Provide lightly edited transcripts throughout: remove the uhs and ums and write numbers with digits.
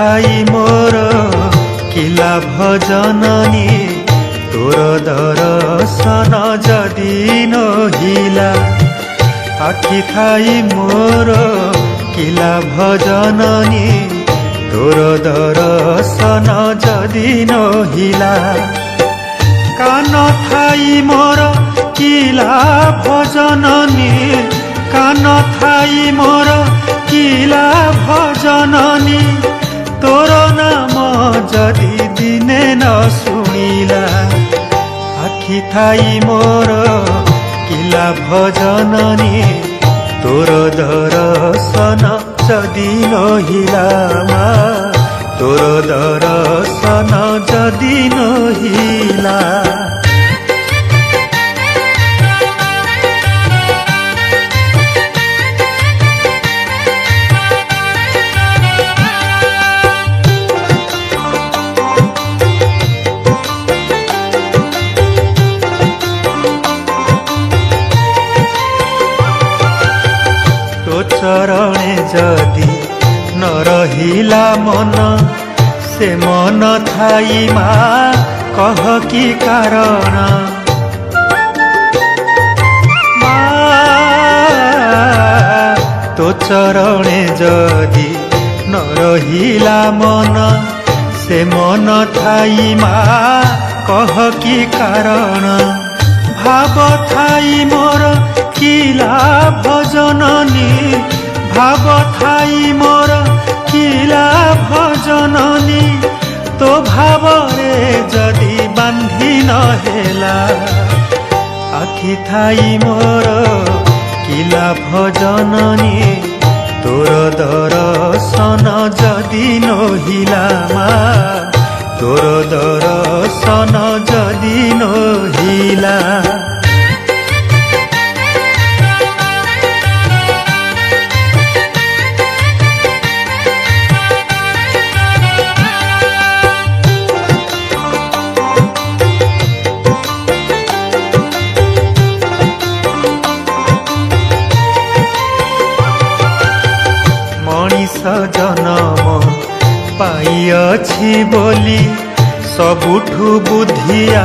ଥାଇ ମୋର କି ଲାଭ ଜନନୀ ତୋର ଦର୍ଶନ ଯଦି ନହିଲା। ଆଖି ଥାଇ ମୋର କି ଲାଭ ଜନନୀ ତୋର ଦର୍ଶନ ଯଦି ନହିଲା। କାନ ଥାଇ ମୋର କି ଲାଭ ଜନନୀ କାନ ଥାଇ ମୋର କି ଲାଭ ଜନନୀ ତୋର ନାମ ଯଦି ଦିନେ ନ ଶୁଣିଲା। ଆଖି ଥାଇ ମୋର କି ଲାଭ ଜନନୀ ତୋର ଦର୍ଶନ ଯଦି ନହିଲା। ମା ତୋର ଦର୍ଶନ ଯଦି ନହିଲା। ଚରଣେ ଯଦି ନ ରହିଲା ମନ ସେ ମନ ଥାଇ ମା କହ କି କାରଣ। ମା ତୋ ଚରଣେ ଯଦି ନ ରହିଲା ମନ ସେ ମନ ଥାଇ ମା କହ କି କାରଣ। ଭାବ ଥାଇ ମୋର କି ଲାଭ ଜନନୀ ଭାବ ଥାଇ ମୋର କି ଲାଭ ଜନନୀ ତୋ ଭାବରେ ଯଦି ବାନ୍ଧି ନ ହେଲା। ଆଖି ଥାଇ ମୋର କି ଲାଭ ଜନନୀ ତୋର ଦର୍ଶନ ଯଦି ନହିଲା। ମା ତୋର ଦର୍ଶନ ଯଦି ନହିଲା। ମଣିଷ ଜନମ ପାଇଅଛି ବୋଲି ସବୁଠୁ ବୁଦ୍ଧିଆ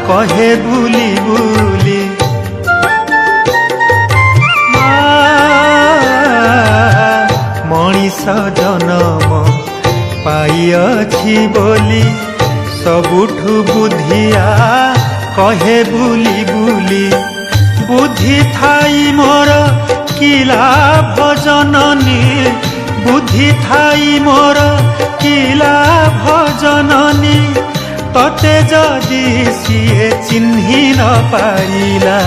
କହେ ବୁଲି ବୁଲି। ମଣିଷ ଜନମ ପାଇଅଛି ବୋଲି ସବୁଠୁ ବୁଦ୍ଧିଆ କହେ ବୁଲି ବୁଲି। ବୁଦ୍ଧି ଥାଇ ମୋର କି ଲାଭ ଜନନୀ ବୁଦ୍ଧି ଥାଇ ମୋର କି ଲାଭ ଜନନୀ ତତେ ଯଦି ସିଏ ଚିହ୍ନି ନ ପାରିଲା।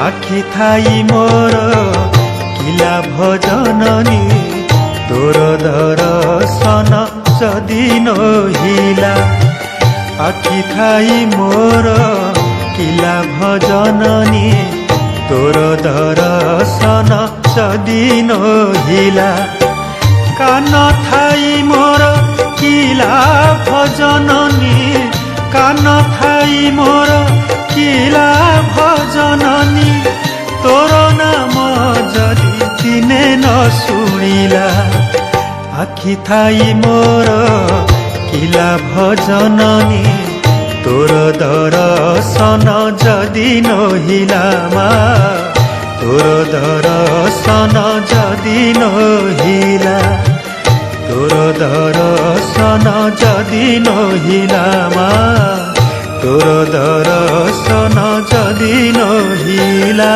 ଆଖି ଥାଇ ମୋର କି ଲାଭ ଜନନୀ ତୋର ଦର୍ଶନ ଯଦି ନହିଲା। ଆଖି ଥାଇ ମୋର କି ଲାଭ ଜନନୀ ତୋର ଦର୍ଶନ ଯଦି ନହିଲା। କାନ ଥାଇ ମୋର କି ଲାଭ ଜନନୀ କାନ ଥାଇ ମୋର କି ଲାଭ ଜନନୀ ତୋର ନାମ ଯଦି ଦିନେ ନ ଶୁଣିଲା। ଆଖି ଥାଇ ମୋର କି ଲାଭ ଜନନୀ ତୋର ଦର୍ଶନ ଯଦି ନହିଲା। ମା ତୋର ଦର୍ଶନ ଯଦି ନହିଲା। ତୋର ଦର୍ଶନ ଯଦି ନହିଲା। ମା ତୋର ଦର୍ଶନ ଯଦି ନହିଲା।